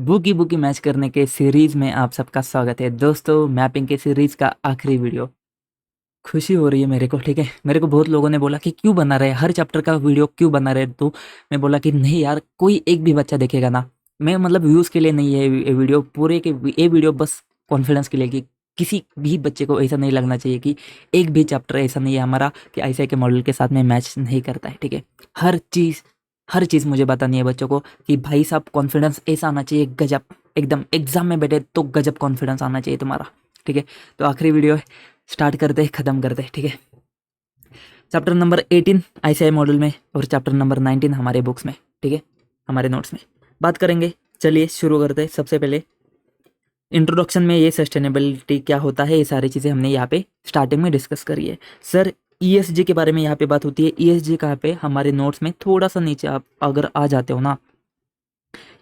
Bookie bookie match करने के series में आप सबका स्वागत है दोस्तों। मैपिंग के सीरीज का आखिरी वीडियो। खुशी हो रही है मेरे को, ठीक है। मेरे को बहुत लोगों ने बोला कि क्यों बना रहे, हर चैप्टर का वीडियो क्यों बना रहे। तो मैं बोला कि नहीं यार, कोई एक भी बच्चा देखेगा ना। मैं मतलब व्यूज़ के लिए नहीं है ये वीडियो, पूरे के ये वीडियो बस कॉन्फिडेंस के लिए कि किसी भी बच्चे को ऐसा नहीं लगना चाहिए कि एक भी चैप्टर ऐसा नहीं है हमारा कि ऐसे के मॉडल के साथ में मैच नहीं करता है, ठीक है। हर चीज़ हर चीज़ मुझे बतानी है बच्चों को कि भाई साहब कॉन्फिडेंस ऐसा आना चाहिए गजब, एकदम एग्जाम में बैठे तो गजब कॉन्फिडेंस आना चाहिए तुम्हारा, ठीक है। तो आखिरी वीडियो है, स्टार्ट करते ख़त्म करते, ठीक है। चैप्टर नंबर 18 आईसीआई मॉडल में और चैप्टर नंबर 19 हमारे बुक्स में, ठीक है, हमारे नोट्स में बात करेंगे। चलिए शुरू करते हैं। सबसे पहले इंट्रोडक्शन में ये सस्टेनेबिलिटी क्या होता है, ये सारी चीज़ें हमने यहाँ पे स्टार्टिंग में डिस्कस करी है। सर ईएसजी के बारे में यहाँ पे बात होती है। ईएसजी कहाँ पे, हमारे नोट्स में थोड़ा सा नीचे आप अगर आ जाते हो ना,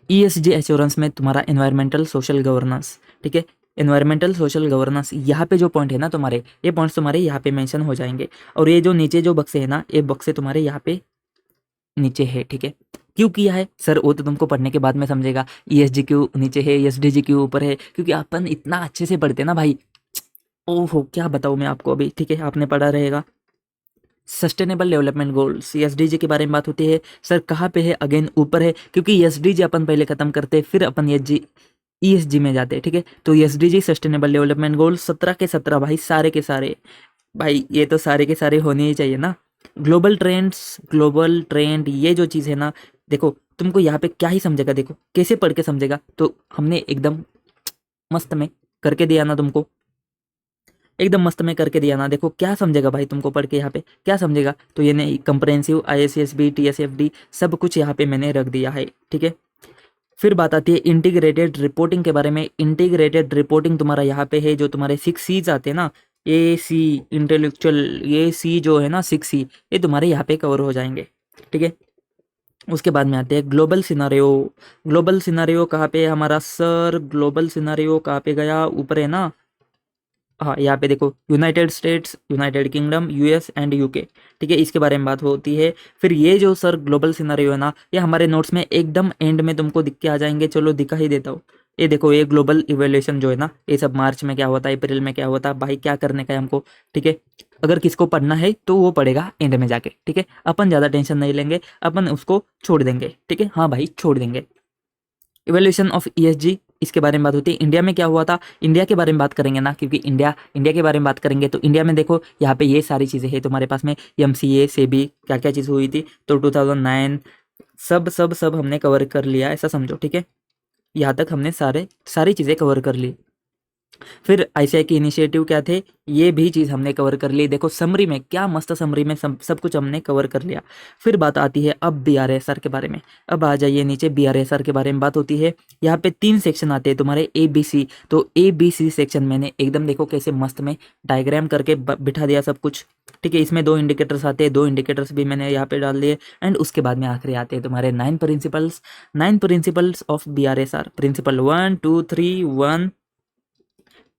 ईएसजी एश्योरेंस में तुम्हारा एनवायरमेंटल सोशल गवर्नेंस, ठीक है। एनवायरमेंटल सोशल गवर्नेंस, यहाँ पे जो पॉइंट है ना तुम्हारे, ये पॉइंट्स तुम्हारे यहाँ पे मेंशन हो जाएंगे। और ये जो नीचे जो बक्से है ना, ये बक्से तुम्हारे यहाँ पे नीचे है, ठीक है। क्यों किया है सर, वो तो तुमको पढ़ने के बाद में समझेगा। ईएसजी क्यों नीचे है, ईएसडीजी क्यों ऊपर है, क्योंकि अपन इतना अच्छे से पढ़ते ना भाई। ओहो क्या बताऊँ मैं आपको अभी, ठीक है, आपने पढ़ा रहेगा। सस्टेनेबल डेवलपमेंट गोल्स एसडीजी के बारे में बात होती है। सर कहाँ पे है, अगेन ऊपर है, क्योंकि एसडीजी अपन पहले खत्म करते फिर अपन एसजी ईएसजी में जाते हैं, ठीक है। तो एसडीजी सस्टेनेबल डेवलपमेंट गोल 17 के 17 भाई, सारे के सारे भाई, ये तो सारे के सारे होने ही चाहिए ना। ग्लोबल ट्रेंड्स, ग्लोबल ट्रेंड, ये जो चीज़ है ना, देखो तुमको यहाँ पे क्या ही समझेगा, देखो कैसे पढ़ के समझेगा। तो हमने एकदम मस्त में करके दिया ना तुमको, एकदम मस्त में करके दिया ना। देखो क्या समझेगा भाई तुमको पढ़ के, यहाँ पे क्या समझेगा। तो ये नहीं, कंप्रेहेंसिव आईएसएसबी टीएसएफडी सब कुछ यहाँ पे मैंने रख दिया है, ठीक है। फिर बात आती है इंटीग्रेटेड रिपोर्टिंग के बारे में। इंटीग्रेटेड रिपोर्टिंग तुम्हारा यहाँ पे है, जो तुम्हारे 6 सीज आते हैं ना, ए सी इंटेलेक्चुअल, ये सी जो है ना 6 सी, ये तुम्हारे यहाँ पे कवर हो जाएंगे, ठीक है। उसके बाद में आते हैं ग्लोबल सिनारियो। ग्लोबल सिनारियो कहाँ पे है हमारा सर, ग्लोबल सिनारियो कहाँ पे गया, ऊपर है ना। हाँ यहाँ पे देखो, United states, United kingdom, US and UK, ठीक है, इसके बारे में बात होती है। फिर ये जो सर ग्लोबल सिनारियो है ना, ये हमारे नोट्स में एकदम एंड में तुमको दिख के आ जाएंगे। चलो दिखा ही देता हूँ। ये देखो, ये ग्लोबल इवोल्यूशन जो है ना, ये सब मार्च में क्या होता है, अप्रैल में क्या होता है, भाई क्या करने का है हमको, ठीक है। अगर किसको पढ़ना है तो वो पढ़ेगा एंड में जाके, ठीक है। अपन ज़्यादा टेंशन नहीं लेंगे, अपन उसको छोड़ देंगे, ठीक है। हाँ भाई छोड़ देंगे। इवोल्यूशन ऑफ ईएसजी, इसके बारे में बात होती है। इंडिया में क्या हुआ था, इंडिया के बारे में बात करेंगे ना, क्योंकि इंडिया इंडिया के बारे में बात करेंगे तो इंडिया में देखो यहाँ पे ये सारी चीज़ें हैं तुम्हारे पास में। एमसीए से भी क्या क्या चीज़ हुई थी, तो 2009 सब सब सब हमने कवर कर लिया, ऐसा समझो, ठीक है। यहाँ तक हमने सारी चीज़ें कवर कर ली। फिर आईसीआई के इनिशिएटिव क्या थे, ये भी चीज़ हमने कवर कर ली। देखो समरी में क्या मस्त, समरी में सब कुछ हमने कवर कर लिया। फिर बात आती है अब बीआरएसआर के बारे में। अब आ जाइए नीचे, बीआरएसआर के बारे में बात होती है। यहाँ पे 3 सेक्शन आते हैं तुम्हारे, ए बी सी। तो ए बी सी सेक्शन मैंने एकदम देखो कैसे मस्त में डायग्राम करके बिठा दिया सब कुछ, ठीक है। इसमें 2 इंडिकेटर्स आते हैं, 2 इंडिकेटर्स भी मैंने यहाँ पे डाल दिए। एंड उसके बाद में आखिरी आते हैं तुम्हारे 9 प्रिंसिपल्स ऑफ बीआरएसआर। प्रिंसिपल 1 2 3 1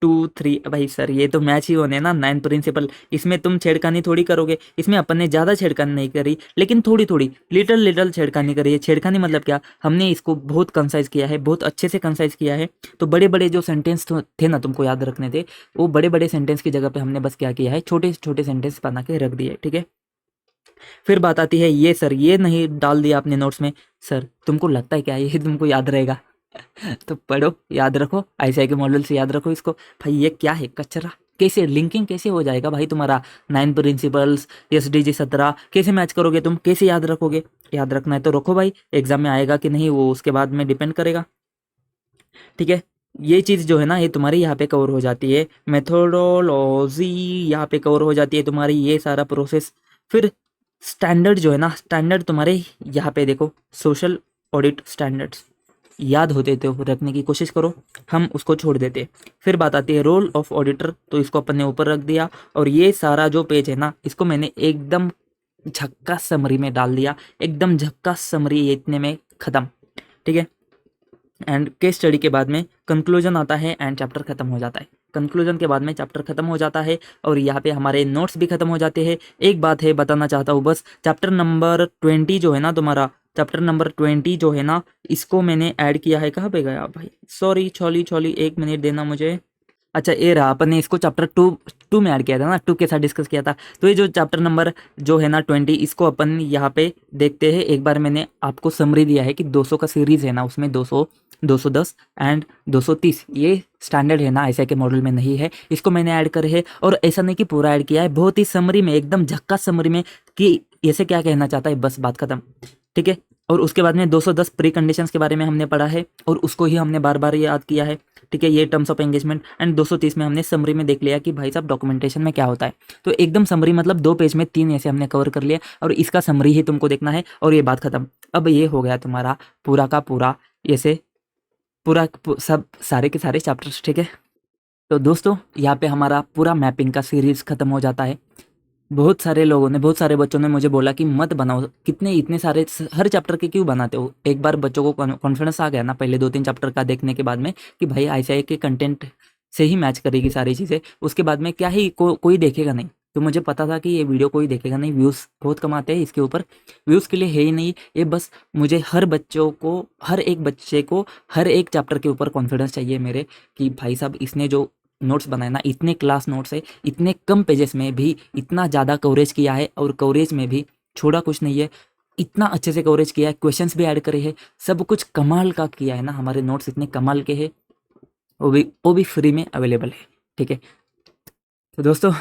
2 3। भाई सर ये तो मैच ही होने ना 9 प्रिंसिपल। इसमें तुम छेड़खानी थोड़ी करोगे, इसमें अपन ने ज़्यादा छेड़खानी नहीं करी, लेकिन थोड़ी थोड़ी लिटल लिटल छेड़खानी करी है। छेड़खानी मतलब क्या, हमने इसको बहुत कंसाइज किया है, बहुत अच्छे से कंसाइज किया है। तो बड़े बड़े जो सेंटेंस थे ना तुमको याद रखने थे, वो बड़े बड़े सेंटेंस की जगह पे हमने बस क्या किया है, छोटे छोटे सेंटेंस बना के रख दिए, ठीक है। फिर बात आती है ये सर, ये नहीं डाल दिया आपने नोट्स में। सर तुमको लगता है क्या ये तुमको याद रहेगा? तो पढ़ो, याद रखो, आईसीआई के मॉडल से याद रखो इसको। भाई ये क्या है कचरा, कैसे लिंकिंग कैसे हो जाएगा भाई तुम्हारा 9 प्रिंसिपल्स एसडीजी 17 कैसे मैच करोगे तुम, कैसे याद रखोगे? याद रखना है तो रखो भाई, एग्जाम में आएगा कि नहीं वो उसके बाद में डिपेंड करेगा, ठीक है। ये चीज़ जो है ना, ये तुम्हारी यहाँ पे कवर हो जाती है। मेथोडोलॉजी यहाँ पे कवर हो जाती है तुम्हारी, ये सारा प्रोसेस। फिर स्टैंडर्ड जो है ना, स्टैंडर्ड तुम्हारे यहाँ पे देखो, सोशल ऑडिट स्टैंडर्ड्स याद होते तो रखने की कोशिश करो, हम उसको छोड़ देते। फिर बात आती है रोल ऑफ ऑडिटर, तो इसको अपन ने ऊपर रख दिया। और ये सारा जो पेज है ना, इसको मैंने एकदम झक्कास समरी में डाल दिया, एकदम झक्कास समरी, ये इतने में ख़त्म, ठीक है। एंड केस स्टडी के बाद में कंक्लूजन आता है एंड चैप्टर खत्म हो जाता है। कंक्लूजन के बाद में चैप्टर खत्म हो जाता है और यहाँ पे हमारे नोट्स भी खत्म हो जाते हैं। एक बात है बताना चाहता हूँ बस, चैप्टर नंबर 20 जो है ना तुम्हारा, चैप्टर नंबर 20 जो है ना, इसको मैंने ऐड किया है। कहाँ पे गया भाई, सॉरी छोली छोली, 1 मिनट देना मुझे। अच्छा ये रहा, अपन ने इसको चैप्टर टू में ऐड किया था ना, टू के साथ डिस्कस किया था। तो ये जो चैप्टर नंबर जो है ना 20, इसको अपन यहाँ पे देखते हैं। एक बार मैंने आपको समरी दिया है कि 200 का सीरीज है ना, उसमें 200, 210 एंड 230 ये स्टैंडर्ड है ना, ऐसा के मॉडल में नहीं है। इसको मैंने ऐड करे है, और ऐसा नहीं कि पूरा ऐड किया है, बहुत ही समरी में, एकदम झक्कास समरी में कि ऐसे क्या कहना चाहता है, बस बात खत्म। ठीक है। और उसके बाद में 210 प्री कंडीशंस के बारे में हमने पढ़ा है, और उसको ही हमने बार बार याद किया है। ठीक है, ये टर्म्स ऑफ एंगेजमेंट। एंड 230 में हमने समरी में देख लिया कि भाई साहब डॉक्यूमेंटेशन में क्या होता है। तो एकदम समरी मतलब 2 पेज में 3 ऐसे हमने कवर कर लिया, और इसका समरी ही तुमको देखना है, और ये बात खत्म। अब ये हो गया तुम्हारा पूरा का पूरा, ऐसे पूरा सब सारे के सारे चैप्टर्स। ठीक है, तो दोस्तों यहाँ पे हमारा पूरा मैपिंग का सीरीज खत्म हो जाता है। बहुत सारे लोगों ने, बहुत सारे बच्चों ने मुझे बोला कि मत बनाओ, कितने इतने सारे हर चैप्टर के क्यों बनाते हो। एक बार बच्चों को कॉन्फिडेंस आ गया ना पहले 2-3 चैप्टर का देखने के बाद में कि भाई आईसीआई के कंटेंट से ही मैच करेगी सारी चीज़ें, उसके बाद में क्या ही कोई देखेगा नहीं। तो मुझे पता था कि ये वीडियो कोई देखेगा नहीं, व्यूज़ बहुत कमाते हैं इसके ऊपर, व्यूज़ के लिए है ही नहीं ये। बस मुझे हर बच्चों को, हर एक बच्चे को हर एक चैप्टर के ऊपर कॉन्फिडेंस चाहिए मेरे, कि भाई साहब इसने जो नोट्स बनाए ना, इतने क्लास नोट्स है, इतने कम पेजेस में भी इतना ज़्यादा कवरेज किया है, और कवरेज में भी छोड़ा कुछ नहीं है, इतना अच्छे से कवरेज किया है, क्वेश्चंस भी ऐड करे हैं, सब कुछ कमाल का किया है ना। हमारे नोट्स इतने कमाल के हैं, वो भी फ्री में अवेलेबल है। ठीक है, तो दोस्तों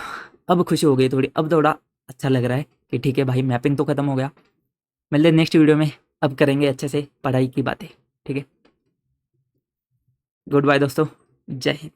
अब खुशी हो गई थोड़ी, अब थोड़ा अच्छा लग रहा है कि ठीक है भाई मैपिंग तो खत्म हो गया। मिलते हैं नेक्स्ट वीडियो में, अब करेंगे अच्छे से पढ़ाई की बातें। ठीक है, गुड बाय दोस्तों, जय हिंद।